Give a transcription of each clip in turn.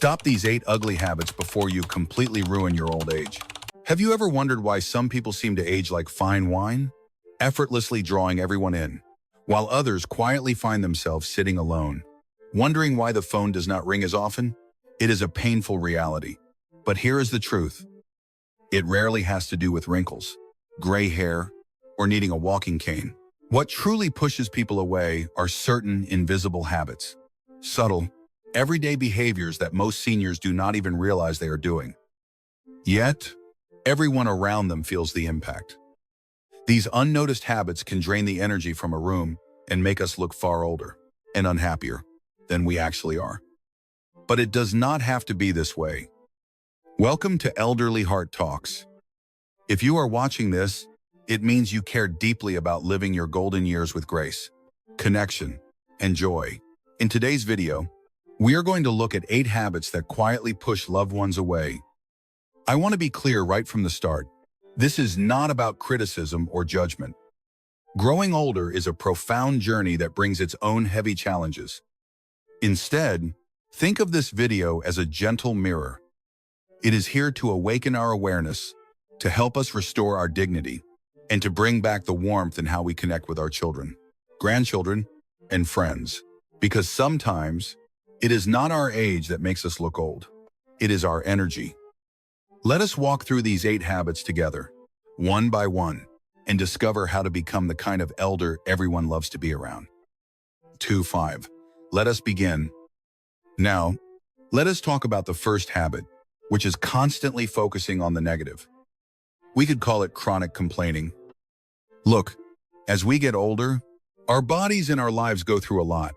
Stop these 8 ugly habits before you completely ruin your old age. Have you ever wondered why some people seem to age like fine wine, effortlessly drawing everyone in, while others quietly find themselves sitting alone, wondering why the phone does not ring as often? It is a painful reality. But here is the truth. It rarely has to do with wrinkles, gray hair, or needing a walking cane. What truly pushes people away are certain invisible habits, subtle, everyday behaviors that most seniors do not even realize they are doing. Yet, everyone around them feels the impact. These unnoticed habits can drain the energy from a room and make us look far older and unhappier than we actually are. But it does not have to be this way. Welcome to Elderly Heart Talks. If you are watching this, it means you care deeply about living your golden years with grace, connection, and joy. In today's video, we are going to look at 8 habits that quietly push loved ones away. I want to be clear right from the start. This is not about criticism or judgment. Growing older is a profound journey that brings its own heavy challenges. Instead, think of this video as a gentle mirror. It is here to awaken our awareness, to help us restore our dignity, and to bring back the warmth in how we connect with our children, grandchildren, and friends. Because sometimes, it is not our age that makes us look old. It is our energy. Let us walk through these 8 habits together, one by one, and discover how to become the kind of elder everyone loves to be around. 5. Let us begin. Now, let us talk about the first habit, which is constantly focusing on the negative. We could call it chronic complaining. Look, as we get older, our bodies and our lives go through a lot.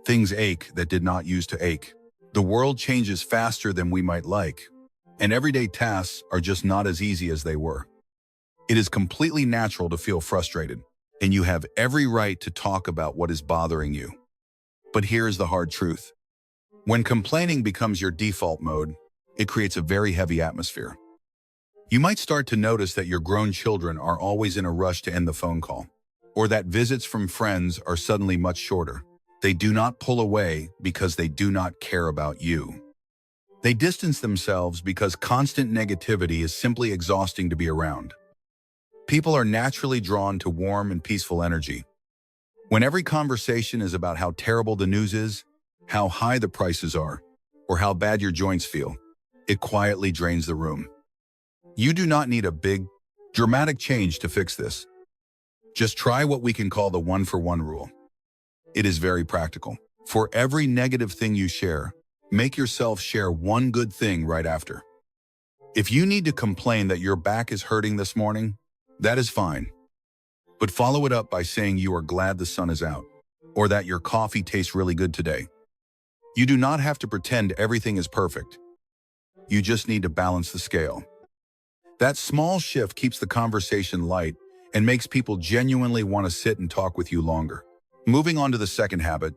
Things ache that did not used to ache. The world changes faster than we might like, and everyday tasks are just not as easy as they were. It is completely natural to feel frustrated, and you have every right to talk about what is bothering you. But here is the hard truth. When complaining becomes your default mode, it creates a very heavy atmosphere. You might start to notice that your grown children are always in a rush to end the phone call, or that visits from friends are suddenly much shorter. They do not pull away because they do not care about you. They distance themselves because constant negativity is simply exhausting to be around. People are naturally drawn to warm and peaceful energy. When every conversation is about how terrible the news is, how high the prices are, or how bad your joints feel, it quietly drains the room. You do not need a big, dramatic change to fix this. Just try what we can call the 1-for-1 rule. It is very practical. For every negative thing you share, make yourself share one good thing right after. If you need to complain that your back is hurting this morning, that is fine. But follow it up by saying you are glad the sun is out, or that your coffee tastes really good today. You do not have to pretend everything is perfect. You just need to balance the scale. That small shift keeps the conversation light and makes people genuinely want to sit and talk with you longer. Moving on to the second habit,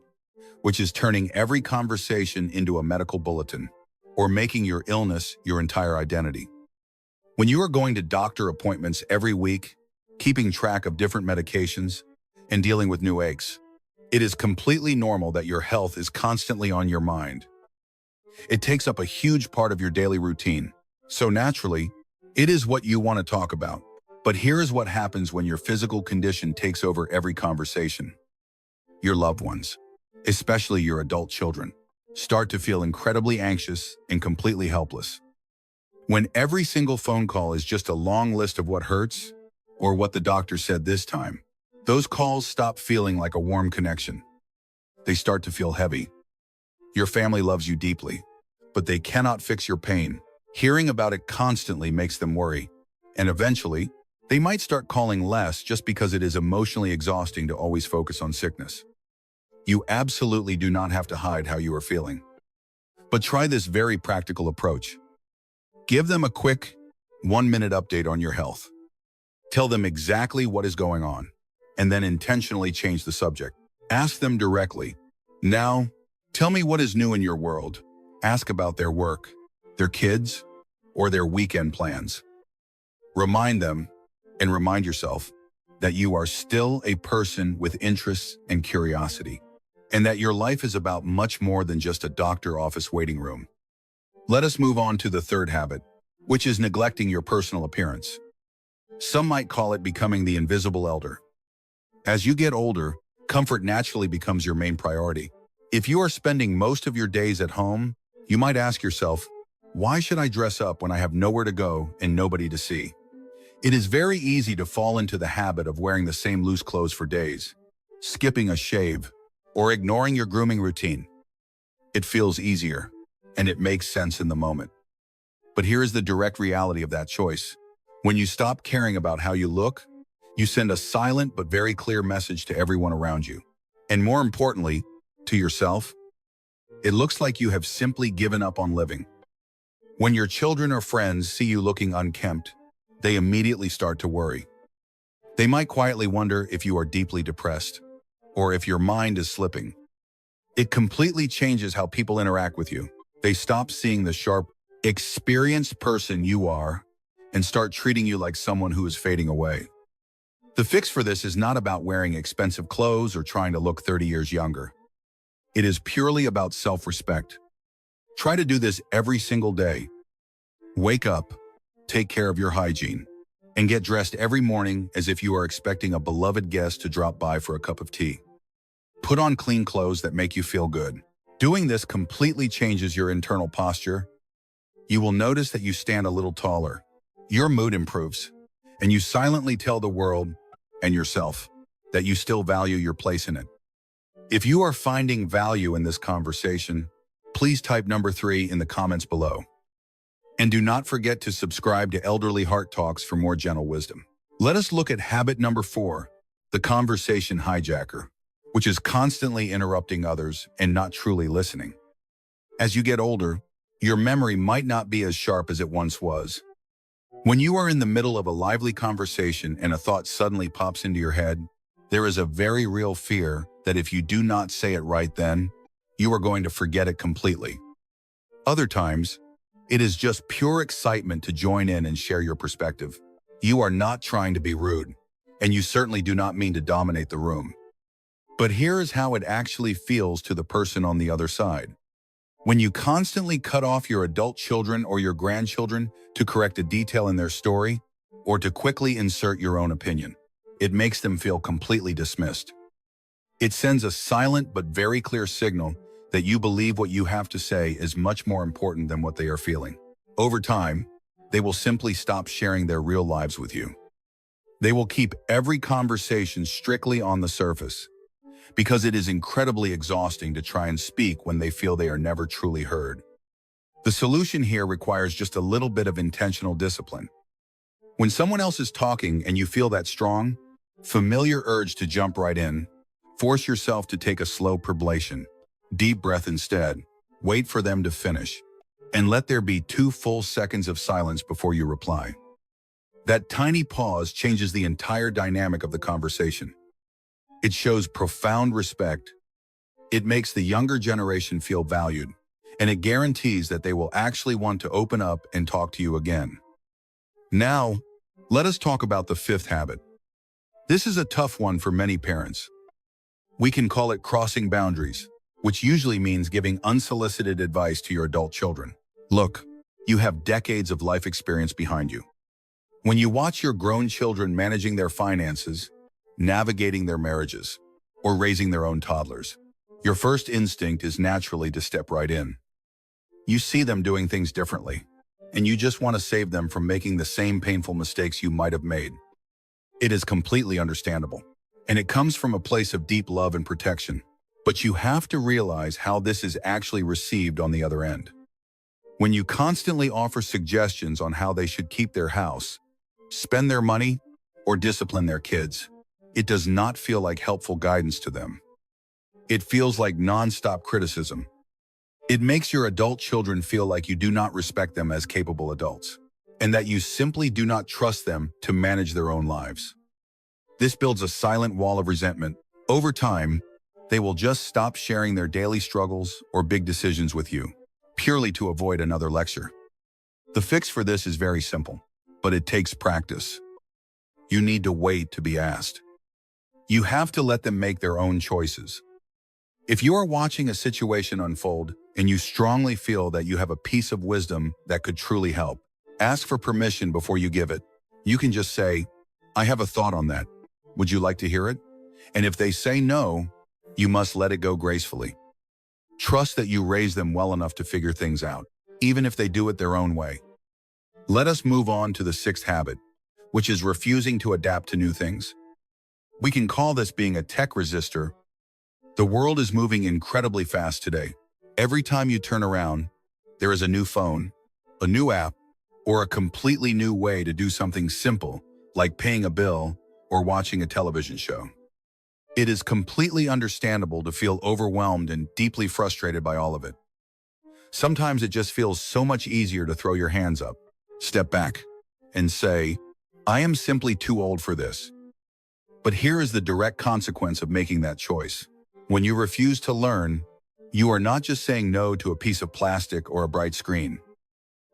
which is turning every conversation into a medical bulletin, or making your illness your entire identity. When you are going to doctor appointments every week, keeping track of different medications, and dealing with new aches, it is completely normal that your health is constantly on your mind. It takes up a huge part of your daily routine, so naturally, it is what you want to talk about. But here is what happens when your physical condition takes over every conversation. Your loved ones, especially your adult children, start to feel incredibly anxious and completely helpless. When every single phone call is just a long list of what hurts, or what the doctor said this time, those calls stop feeling like a warm connection. They start to feel heavy. Your family loves you deeply, but they cannot fix your pain. Hearing about it constantly makes them worry, and eventually, they might start calling less just because it is emotionally exhausting to always focus on sickness. You absolutely do not have to hide how you are feeling. But try this very practical approach. Give them a quick, 1-minute update on your health. Tell them exactly what is going on, and then intentionally change the subject. Ask them directly, "Now, tell me what is new in your world." Ask about their work, their kids, or their weekend plans. Remind them, and remind yourself, that you are still a person with interests and curiosity, and that your life is about much more than just a doctor office waiting room. Let us move on to the third habit, which is neglecting your personal appearance. Some might call it becoming the invisible elder. As you get older, comfort naturally becomes your main priority. If you are spending most of your days at home, you might ask yourself, why should I dress up when I have nowhere to go and nobody to see? It is very easy to fall into the habit of wearing the same loose clothes for days, skipping a shave, or ignoring your grooming routine. It feels easier, and it makes sense in the moment. But here is the direct reality of that choice. When you stop caring about how you look, you send a silent but very clear message to everyone around you. And more importantly, to yourself. It looks like you have simply given up on living. When your children or friends see you looking unkempt, they immediately start to worry. They might quietly wonder if you are deeply depressed, or if your mind is slipping. It completely changes how people interact with you. They stop seeing the sharp, experienced person you are and start treating you like someone who is fading away. The fix for this is not about wearing expensive clothes or trying to look 30 years younger. It is purely about self-respect. Try to do this every single day. Wake up, take care of your hygiene, and get dressed every morning as if you are expecting a beloved guest to drop by for a cup of tea. Put on clean clothes that make you feel good. Doing this completely changes your internal posture. You will notice that you stand a little taller. Your mood improves, and you silently tell the world and yourself that you still value your place in it. If you are finding value in this conversation, please type number 3 in the comments below. And do not forget to subscribe to Elderly Heart Talks for more gentle wisdom. Let us look at habit number 4, the conversation hijacker, which is constantly interrupting others and not truly listening. As you get older, your memory might not be as sharp as it once was. When you are in the middle of a lively conversation and a thought suddenly pops into your head, there is a very real fear that if you do not say it right then, you are going to forget it completely. Other times, it is just pure excitement to join in and share your perspective. You are not trying to be rude, and you certainly do not mean to dominate the room. But here is how it actually feels to the person on the other side. When you constantly cut off your adult children or your grandchildren to correct a detail in their story, or to quickly insert your own opinion, it makes them feel completely dismissed. It sends a silent but very clear signal that you believe what you have to say is much more important than what they are feeling. Over time, they will simply stop sharing their real lives with you. They will keep every conversation strictly on the surface, because it is incredibly exhausting to try and speak when they feel they are never truly heard. The solution here requires just a little bit of intentional discipline. When someone else is talking and you feel that strong, familiar urge to jump right in, force yourself to take a slow perblation. Deep breath instead. Wait for them to finish, and let there be 2 full seconds of silence before you reply. That tiny pause changes the entire dynamic of the conversation. It shows profound respect. It makes the younger generation feel valued, and it guarantees that they will actually want to open up and talk to you again. Now, let us talk about the 5th habit. This is a tough one for many parents. We can call it crossing boundaries, which usually means giving unsolicited advice to your adult children. Look, you have decades of life experience behind you. When you watch your grown children managing their finances, navigating their marriages, or raising their own toddlers, your first instinct is naturally to step right in. You see them doing things differently, and you just want to save them from making the same painful mistakes you might have made. It is completely understandable, and it comes from a place of deep love and protection. But you have to realize how this is actually received on the other end. When you constantly offer suggestions on how they should keep their house, spend their money, or discipline their kids, it does not feel like helpful guidance to them. It feels like non-stop criticism. It makes your adult children feel like you do not respect them as capable adults, and that you simply do not trust them to manage their own lives. This builds a silent wall of resentment. Over time, they will just stop sharing their daily struggles or big decisions with you, purely to avoid another lecture. The fix for this is very simple, but it takes practice. You need to wait to be asked. You have to let them make their own choices. If you are watching a situation unfold, and you strongly feel that you have a piece of wisdom that could truly help. Ask for permission before you give it. You can just say, I have a thought on that. Would you like to hear it? And if they say no, you must let it go gracefully. Trust that you raised them well enough to figure things out, even if they do it their own way. Let us move on to the sixth habit, which is refusing to adapt to new things. We can call this being a tech resistor. The world is moving incredibly fast today. Every time you turn around, there is a new phone, a new app, or a completely new way to do something simple, like paying a bill or watching a television show. It is completely understandable to feel overwhelmed and deeply frustrated by all of it. Sometimes it just feels so much easier to throw your hands up, step back, and say, I am simply too old for this. But here is the direct consequence of making that choice. When you refuse to learn, you are not just saying no to a piece of plastic or a bright screen.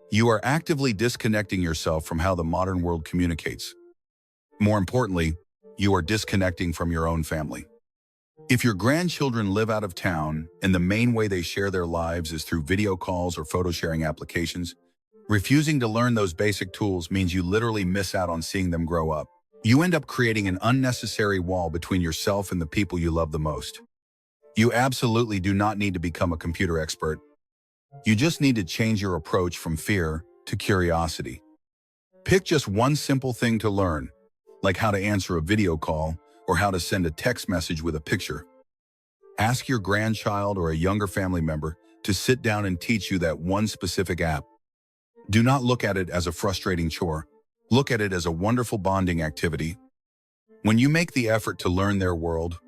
You are actively disconnecting yourself from how the modern world communicates. More importantly, you are disconnecting from your own family. If your grandchildren live out of town and the main way they share their lives is through video calls or photo sharing applications, refusing to learn those basic tools means you literally miss out on seeing them grow up. You end up creating an unnecessary wall between yourself and the people you love the most. You absolutely do not need to become a computer expert. You just need to change your approach from fear to curiosity. Pick just one simple thing to learn, like how to answer a video call or how to send a text message with a picture. Ask your grandchild or a younger family member to sit down and teach you that one specific app. Do not look at it as a frustrating chore. Look at it as a wonderful bonding activity. When you make the effort to learn their world,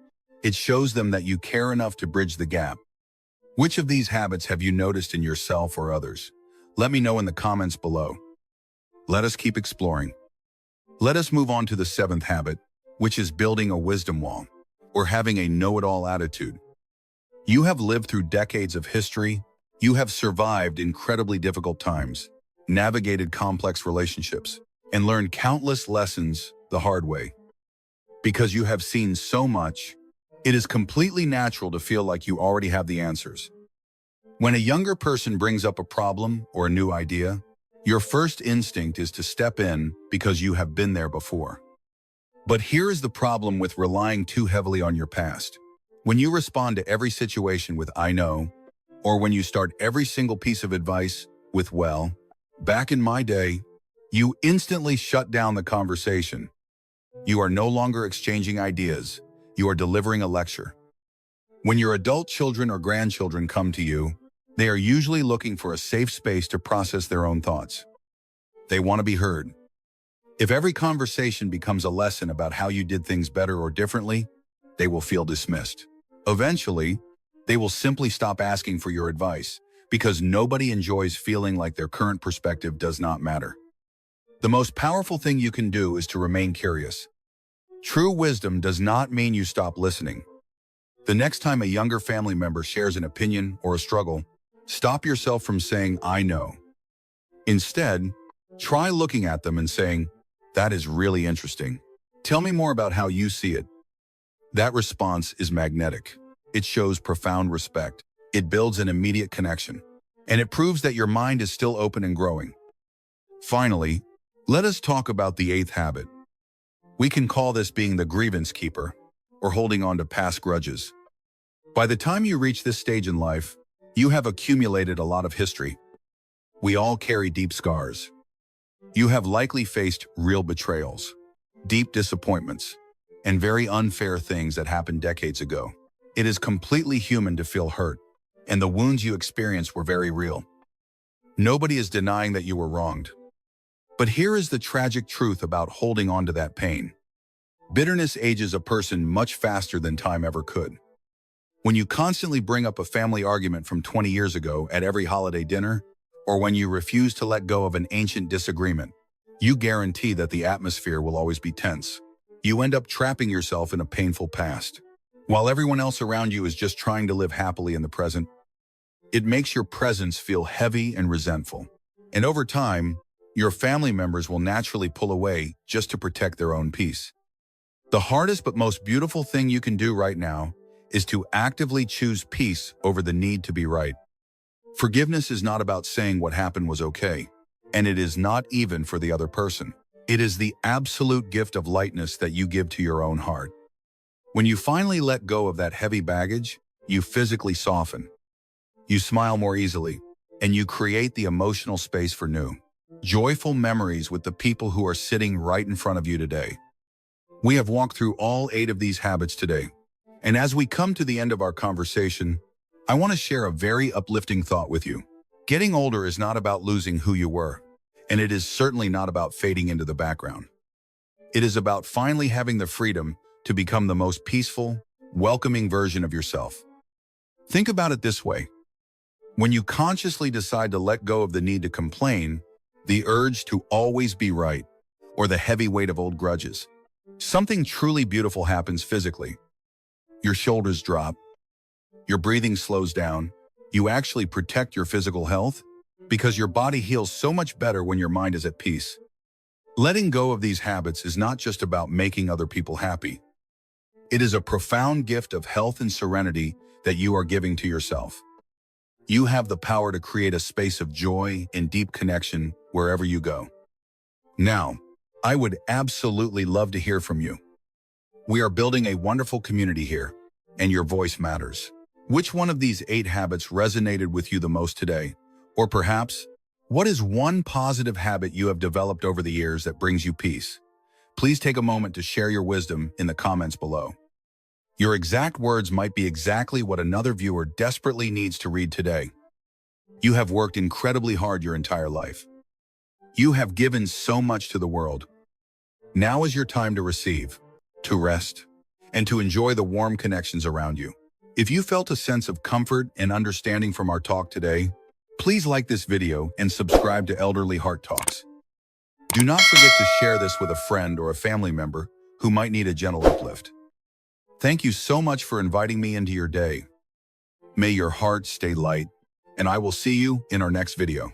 it shows them that you care enough to bridge the gap. Which of these habits have you noticed in yourself or others? Let me know in the comments below. Let us keep exploring. Let us move on to the seventh habit, which is building a wisdom wall, or having a know-it-all attitude. You have lived through decades of history. You have survived incredibly difficult times, navigated complex relationships, and learned countless lessons the hard way. Because you have seen so much, it is completely natural to feel like you already have the answers. When a younger person brings up a problem or a new idea, your first instinct is to step in because you have been there before. But here is the problem with relying too heavily on your past. When you respond to every situation with "I know," or when you start every single piece of advice with "well, back in my day," you instantly shut down the conversation. You are no longer exchanging ideas. You are delivering a lecture. When your adult children or grandchildren come to you, they are usually looking for a safe space to process their own thoughts. They want to be heard. If every conversation becomes a lesson about how you did things better or differently, they will feel dismissed. Eventually, they will simply stop asking for your advice because nobody enjoys feeling like their current perspective does not matter. The most powerful thing you can do is to remain curious. True wisdom does not mean you stop listening. The next time a younger family member shares an opinion or a struggle, stop yourself from saying, "I know." Instead, try looking at them and saying, "That is really interesting. Tell me more about how you see it." That response is magnetic. It shows profound respect. It builds an immediate connection. And it proves that your mind is still open and growing. Finally, let us talk about the eighth habit. We can call this being the grievance keeper, or holding on to past grudges. By the time you reach this stage in life, you have accumulated a lot of history. We all carry deep scars. You have likely faced real betrayals, deep disappointments, and very unfair things that happened decades ago. It is completely human to feel hurt, and the wounds you experienced were very real. Nobody is denying that you were wronged. But here is the tragic truth about holding on to that pain. Bitterness ages a person much faster than time ever could. When you constantly bring up a family argument from 20 years ago at every holiday dinner, or when you refuse to let go of an ancient disagreement, you guarantee that the atmosphere will always be tense. You end up trapping yourself in a painful past. While everyone else around you is just trying to live happily in the present, it makes your presence feel heavy and resentful. And over time, your family members will naturally pull away just to protect their own peace. The hardest but most beautiful thing you can do right now is to actively choose peace over the need to be right. Forgiveness is not about saying what happened was okay, and it is not even for the other person. It is the absolute gift of lightness that you give to your own heart. When you finally let go of that heavy baggage, you physically soften. You smile more easily, and you create the emotional space for new, joyful memories with the people who are sitting right in front of you today. We have walked through all 8 of these habits today, and as we come to the end of our conversation, I want to share a very uplifting thought with you. Getting older is not about losing who you were, and it is certainly not about fading into the background. It is about finally having the freedom to become the most peaceful, welcoming version of yourself. Think about it this way. When you consciously decide to let go of the need to complain, the urge to always be right, or the heavy weight of old grudges, something truly beautiful happens physically. Your shoulders drop, your breathing slows down, you actually protect your physical health because your body heals so much better when your mind is at peace. Letting go of these habits is not just about making other people happy. It is a profound gift of health and serenity that you are giving to yourself. You have the power to create a space of joy and deep connection wherever you go. Now, I would absolutely love to hear from you. We are building a wonderful community here, and your voice matters. Which one of these 8 habits resonated with you the most today? Or perhaps, what is one positive habit you have developed over the years that brings you peace? Please take a moment to share your wisdom in the comments below. Your exact words might be exactly what another viewer desperately needs to read today. You have worked incredibly hard your entire life. You have given so much to the world. Now is your time to receive, to rest, and to enjoy the warm connections around you. If you felt a sense of comfort and understanding from our talk today, please like this video and subscribe to Elderly Heart Talks. Do not forget to share this with a friend or a family member who might need a gentle uplift. Thank you so much for inviting me into your day. May your heart stay light, and I will see you in our next video.